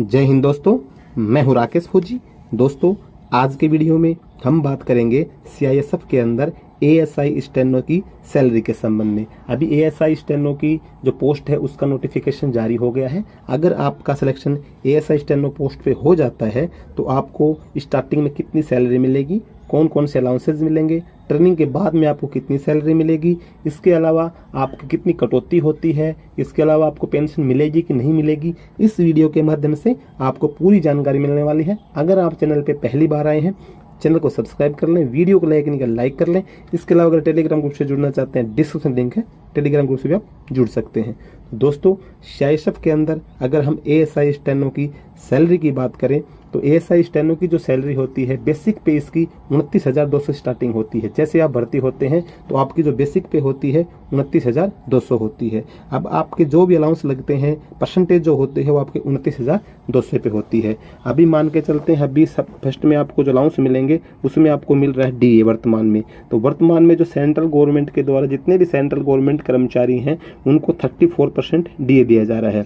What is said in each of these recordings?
जय हिंद दोस्तों, मैं हूं राकेश फौजी। दोस्तों, आज के वीडियो में हम बात करेंगे सीआईएसएफ के अंदर एएसआई स्टेनो की सैलरी के संबंध में। अभी एएसआई स्टेनो की जो पोस्ट है उसका नोटिफिकेशन जारी हो गया है। अगर आपका सिलेक्शन एएसआई स्टेनो पोस्ट पे हो जाता है तो आपको स्टार्टिंग में कितनी सैलरी मिलेगी, कौन कौन से अलाउंसेज मिलेंगे, ट्रेनिंग के बाद में आपको कितनी सैलरी मिलेगी, इसके अलावा आपकी कितनी कटौती होती है, इसके अलावा आपको पेंशन मिलेगी कि नहीं मिलेगी, इस वीडियो के माध्यम से आपको पूरी जानकारी मिलने वाली है। अगर आप चैनल पे पहली बार आए हैं, चैनल को सब्सक्राइब कर लें, वीडियो को लाइक कर लें। इसके अलावा अगर टेलीग्राम ग्रुप से जुड़ना चाहते हैं, डिस्क्रिप्शन लिंक है, टेलीग्राम ग्रुप से भी आप जुड़ सकते हैं। दोस्तों, सीआईएसएफ के अंदर अगर हम एएसआई स्टेनो की सैलरी की बात करें तो एएसआई स्टेनो की जो सैलरी होती है, बेसिक पे इसकी 29,200 स्टार्टिंग होती है। जैसे आप भर्ती होते हैं तो आपकी जो बेसिक पे होती है 29,200 होती है। अब आपके जो भी अलाउंस लगते हैं, परसेंटेज जो होते हैं वो आपके 29,200 पे होती है। अभी मान के चलते हैं, अभी फर्स्ट में आपको जो अलाउंस मिलेंगे उसमें आपको मिल रहा है डीए वर्तमान में। तो वर्तमान में जो सेंट्रल गवर्नमेंट के द्वारा जितने भी सेंट्रल गवर्नमेंट कर्मचारी हैं उनको 34% डीए दिया जा रहा है।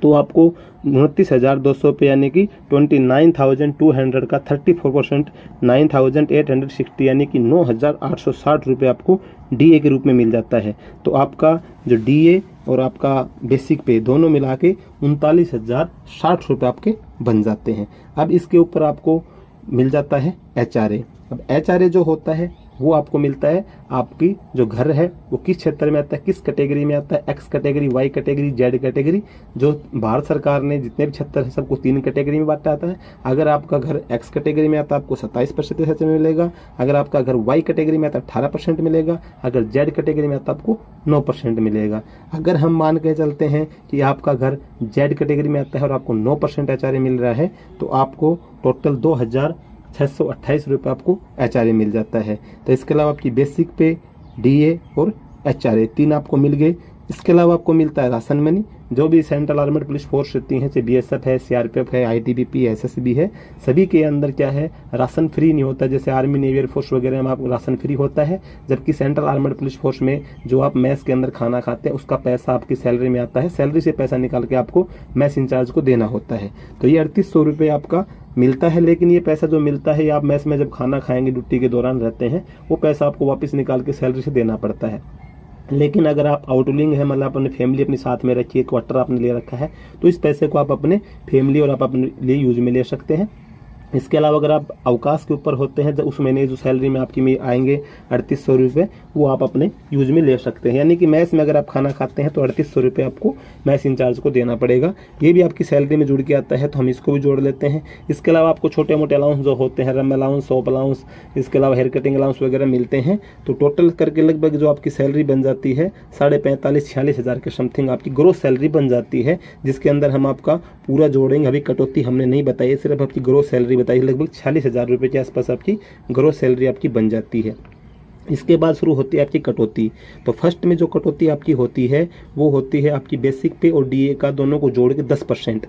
तो आपको 29,200 पे यानी कि 29,200 का 34% 9,860 यानी कि 9,860 रुपये आपको डीए के रूप में मिल जाता है। तो आपका जो डीए और आपका बेसिक पे दोनों मिला के 39,060 रुपये आपके बन जाते हैं। अब इसके ऊपर आपको मिल जाता है एचआरए। अब एचआरए जो होता है वो आपको मिलता है, आपकी जो घर है वो किस क्षेत्र में आता है, किस कैटेगरी में आता है, X category, Y category, Z category. जो भारत सरकार ने जितने भी क्षेत्र है सबको 3 कैटेगरी में बांटा आता है। अगर आपका घर एक्स कैटेगरी में आता है आपको 27% मिलेगा, अगर आपका घर वाई कैटेगरी में आता है 18% मिलेगा, अगर जेड कैटेगरी में आता है आपको 9% मिलेगा। अगर हम मान के चलते हैं कि आपका घर जेड कैटेगरी में आता है और आपको 9% एचआरए मिल रहा है तो आपको टोटल 2,628 रुपये आपको एचआरए मिल जाता है। तो इसके अलावा आपकी बेसिक पे, डीए और एचआरए 3 आपको मिल गए। इसके अलावा आपको मिलता है राशन मनी। जो भी सेंट्रल आर्मड पुलिस फोर्स रहती हैं, चाहे बीएसएफ है, सीआरपीएफ है, आईटीबीपी, एसएसबी है, सभी के अंदर क्या है, राशन फ्री नहीं होता। जैसे आर्मी, नेवी, एयरफोर्स वगैरह में आपको राशन फ्री होता है, जबकि सेंट्रल आर्मड पुलिस फोर्स में जो आप मैस के अंदर खाना खाते हैं उसका पैसा आपकी सैलरी में आता है। सैलरी से पैसा निकाल के आपको मैस इंचार्ज को देना होता है। तो ये 3800 रुपये आपका मिलता है। लेकिन ये पैसा जो मिलता है, आप मैस में जब खाना खाएंगे, ड्यूटी के दौरान रहते हैं, वो पैसा आपको वापस निकाल के सैलरी से देना पड़ता है। लेकिन अगर आप आउटलिंग है, मतलब अपनी फैमिली अपने साथ में रखिए, क्वार्टर आपने ले रखा है, तो इस पैसे को आप अपने फैमिली और आप अपने लिए यूज में ले सकते हैं। इसके अलावा अगर आप अवकाश के ऊपर होते हैं, जब उस महीने जो सैलरी में आपकी में आएंगे 3800 रुपये, वो आप अपने यूज में ले सकते हैं। यानी कि मैस में अगर आप खाना खाते हैं तो 3800 रुपये आपको मैस इंचार्ज को देना पड़ेगा। ये भी आपकी सैलरी में जुड़ के आता है, तो हम इसको भी जोड़ लेते हैं। इसके अलावा आपको छोटे मोटे अलाउंस जो होते हैं, रम अलाउंस, सॉप अलाउंस, इसके अलावा हेयर कटिंग अलाउंस वगैरह मिलते हैं। तो टोटल करके लगभग जो आपकी सैलरी बन जाती है 45,000-46,000 हज़ार के समथिंग आपकी ग्रोस सैलरी बन जाती है, जिसके अंदर हम आपका पूरा जोड़ेंगे। अभी कटौती हमने नहीं बताई, सिर्फ आपकी ग्रोस सैलरी बताई। लगभग 46,000 रुपये के आसपास आपकी ग्रोस सैलरी आपकी बन जाती है। इसके बाद शुरू होती है आपकी कटौती। तो फर्स्ट में जो कटौती आपकी होती है वो होती है आपकी बेसिक पे और डीए का दोनों को जोड़ के 10%।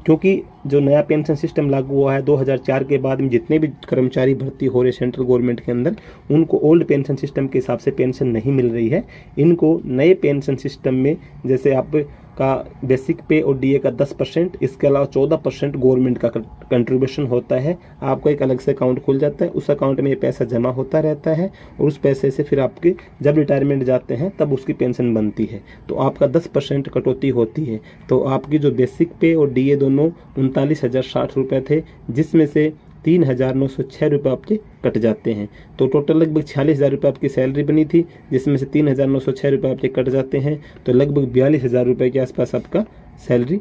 क्योंकि जो नया पेंशन सिस्टम लागू हुआ है 2004 के बाद में, जितने भी कर्मचारी भर्ती हो रहे सेंट्रल गवर्नमेंट के अंदर, उनको ओल्ड पेंशन सिस्टम के हिसाब से पेंशन नहीं मिल रही है। इनको नए पेंशन सिस्टम में जैसे आप का बेसिक पे और डीए का 10%, इसके अलावा 14% गवर्नमेंट का कंट्रीब्यूशन होता है। आपको एक अलग से अकाउंट खुल जाता है, उस अकाउंट में ये पैसा जमा होता रहता है और उस पैसे से फिर आपके जब रिटायरमेंट जाते हैं तब उसकी पेंशन बनती है। तो आपका 10% कटौती होती है। तो आपकी जो बेसिक पे और डीए दोनों 39,060 रुपये थे, जिसमें से 3,906 रुपये आपके कट जाते हैं। तो टोटल लगभग 46,000 रुपये आपकी सैलरी बनी थी, जिसमें से 3,906 रुपये आपके कट जाते हैं। तो लगभग 42,000 रुपये के आसपास आपका सैलरी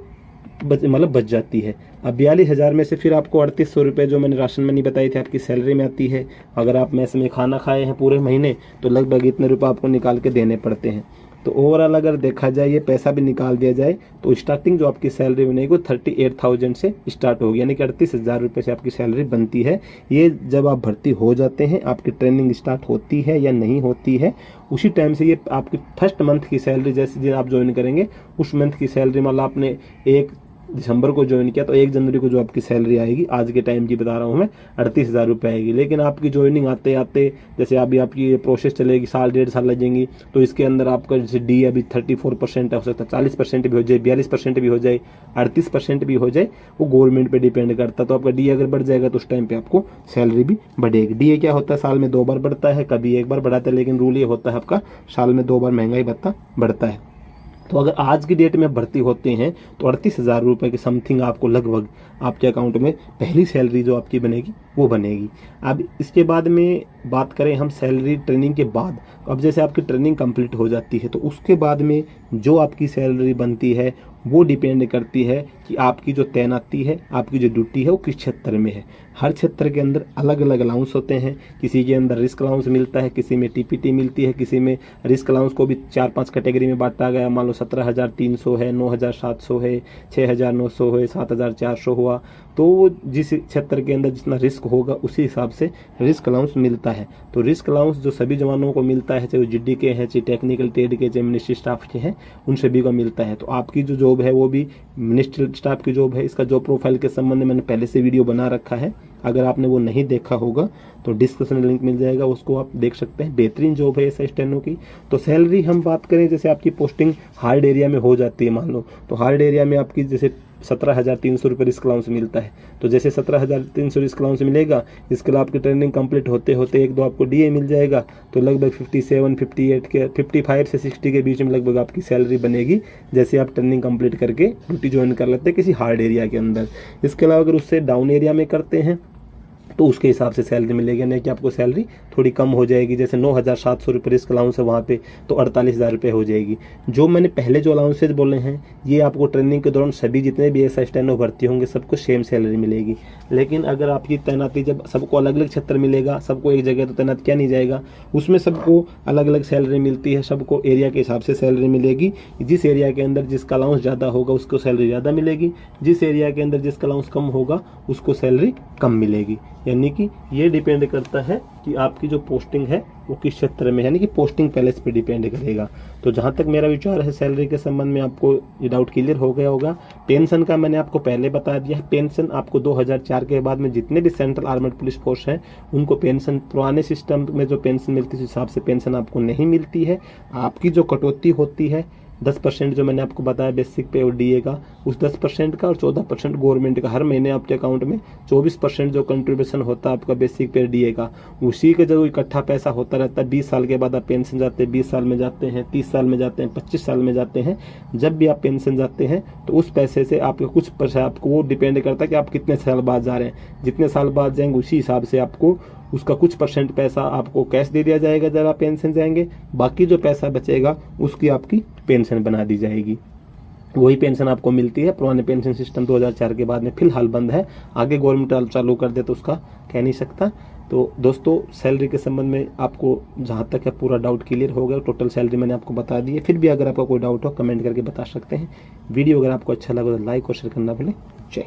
बच जाती है। अब 42,000 में से फिर आपको 3800 रुपये जो मैंने राशन मनी बताई थी आपकी सैलरी में आती है। अगर आप मैस में खाना खाए हैं पूरे महीने तो लगभग इतने रुपये आपको निकाल के देने पड़ते हैं। तो ओवरऑल अगर देखा जाए, ये पैसा भी निकाल दिया जाए तो स्टार्टिंग जो आपकी सैलरी बनेगी वो 38,000 से स्टार्ट होगी, यानी कि 38,000 रुपये से आपकी सैलरी बनती है। ये जब आप भर्ती हो जाते हैं, आपकी ट्रेनिंग स्टार्ट होती है या नहीं होती है, उसी टाइम से ये आपकी फर्स्ट मंथ की सैलरी, जैसे दिन आप ज्वाइन करेंगे उस मंथ की सैलरी, मतलब आपने एक दिसंबर को ज्वाइन किया तो 1 जनवरी को जो आपकी सैलरी आएगी, आज के टाइम की बता रहा हूँ मैं, 38,000 रुपये आएगी। लेकिन आपकी ज्वाइनिंग आते आते जैसे अभी आपकी ये प्रोसेस चलेगी, 1.5 साल लगेंगी, तो इसके अंदर आपका जैसे डी अभी 34% हो सकता है, 40% भी हो जाए, 42% भी हो जाए, 38% भी हो जाए, वो गवर्नमेंट पे डिपेंड करता है। तो आपका डी अगर बढ़ जाएगा तो उस टाइम पे आपको सैलरी भी बढ़ेगी। डी क्या होता है, साल में 2 बार बढ़ता है, कभी 1 बार बढ़ाता है, लेकिन रूल ये होता है आपका साल में 2 बार महंगाई भत्ता बढ़ता है। तो अगर आज की डेट में भर्ती होते हैं तो 38,000 रुपये के समथिंग आपको लगभग आपके अकाउंट में पहली सैलरी जो आपकी बनेगी वो बनेगी। अब इसके बाद में बात करें हम सैलरी ट्रेनिंग के बाद, अब जैसे आपकी ट्रेनिंग कंप्लीट हो जाती है तो उसके बाद में जो आपकी सैलरी बनती है वो डिपेंड करती है कि आपकी जो तैनाती है, आपकी जो ड्यूटी है वो किस क्षेत्र में है। हर क्षेत्र के अंदर अलग अलग अलाउंस होते हैं, किसी के अंदर रिस्क अलाउंस मिलता है, किसी में टीपीटी मिलती है, किसी में रिस्क अलाउंस को भी 4-5 कैटेगरी में बांटा गया। मान लो 17,300 है, 9,700 है, 6,900 है, 7,400 हुआ। तो जिस क्षेत्र के अंदर जितना रिस्क होगा उसी हिसाब से रिस्क अलाउंस मिलता है। तो रिस्क अलाउंस जो सभी जवानों को मिलता है, चाहे वो जीडी के हैं, चाहे टेक्निकल ट्रेड के, चाहे मिनिस्ट्री स्टाफ के हैं, उन सभी को मिलता है। तो आपकी जो जॉब है वो भी मिनिस्ट्री स्टाफ की जॉब है। इसका जॉब प्रोफाइल के संबंध में मैंने पहले से वीडियो बना रखा है, अगर आपने वो नहीं देखा होगा तो डिस्क्रिप्शन में लिंक मिल जाएगा, उसको आप देख सकते हैं। बेहतरीन जॉब है एसआई स्टेनो की। तो सैलरी हम बात करें, जैसे आपकी पोस्टिंग हार्ड एरिया में हो जाती है मान लो, तो हार्ड एरिया में आपकी जैसे 17,300 रुपये रिस्क अलाउंस मिलता है। तो जैसे 17,300 रिस्क अलाउंस मिलेगा, इसके अलावा आपकी ट्रेनिंग कंप्लीट होते होते 1-2 आपको डीए मिल जाएगा, तो लगभग 57, 58 के 55 से 60 के बीच में लगभग आपकी सैलरी बनेगी, जैसे आप ट्रेनिंग कंप्लीट करके ड्यूटी ज्वाइन कर लेते हैं किसी हार्ड एरिया के अंदर। इसके अलावा अगर उससे डाउन एरिया में करते हैं तो उसके हिसाब से सैलरी मिलेगी, नहीं कि आपको सैलरी थोड़ी कम हो जाएगी। जैसे 9,700 रुपये रिस्क अलाउंस है वहाँ पे, तो 48,000 रुपये हो जाएगी। जो मैंने पहले जो अलाउंसेज बोले हैं ये आपको ट्रेनिंग के दौरान सभी जितने भी एसआई स्टेनो भर्ती होंगे सबको सेम सैलरी मिलेगी। लेकिन अगर आपकी तैनाती जब सबको अलग अलग क्षेत्र मिलेगा, सबको एक जगह तो तैनात किया नहीं जाएगा, उसमें सबको अलग अलग सैलरी मिलती है, सबको एरिया के हिसाब से सैलरी मिलेगी। जिस एरिया के अंदर जिसका अलाउंस ज़्यादा होगा उसको सैलरी ज़्यादा मिलेगी, जिस एरिया के अंदर जिसका अलाउंस कम होगा उसको सैलरी कम मिलेगी। यानी कि ये डिपेंड करता है कि आपकी जो पोस्टिंग है वो किस क्षेत्र में, यानी कि पोस्टिंग पैलेस पे डिपेंड करेगा। तो जहाँ तक मेरा विचार है सैलरी के संबंध में आपको ये डाउट क्लियर हो गया होगा। पेंशन का मैंने आपको पहले बता दिया है। पेंशन आपको 2004 के बाद में जितने भी सेंट्रल आर्मड पुलिस फोर्स हैं उनको पेंशन, पुराने सिस्टम में जो पेंशन मिलती है उस हिसाब से पेंशन आपको नहीं मिलती है। आपकी जो कटौती होती है 10% जो मैंने आपको बताया बेसिक पे और डीए का, उस 10% का और 14% गवर्नमेंट का, हर महीने आपके अकाउंट में 24% जो कंट्रीब्यूशन होता है आपका बेसिक पे डीए का, उसी का जो इकट्ठा पैसा होता रहता है। 20 साल के बाद आप पेंशन जाते हैं, 20 साल में जाते हैं, 30 साल में जाते हैं, 25 साल में जाते हैं, जब भी आप पेंशन जाते हैं तो उस पैसे से आपके कुछ पैसा आपको वो डिपेंड करता है कि आप कितने साल बाद जा रहे हैं। जितने साल बाद जाएंगे उसी हिसाब से आपको उसका कुछ % पैसा आपको कैश दे दिया जाएगा जब आप पेंशन जाएंगे, बाकी जो पैसा बचेगा उसकी आपकी पेंशन बना दी जाएगी। वही पेंशन आपको मिलती है। पुराने पेंशन सिस्टम 2004 के बाद में फिलहाल बंद है, आगे गवर्नमेंट चालू कर दे तो उसका कह नहीं सकता। तो दोस्तों सैलरी के संबंध में आपको जहाँ तक है पूरा डाउट क्लियर हो गया। टोटल सैलरी मैंने आपको बता दी है। फिर भी अगर आपका कोई डाउट हो कमेंट करके बता सकते हैं। वीडियो अगर आपको अच्छा लगा तो लाइक और शेयर करना भूलें। जय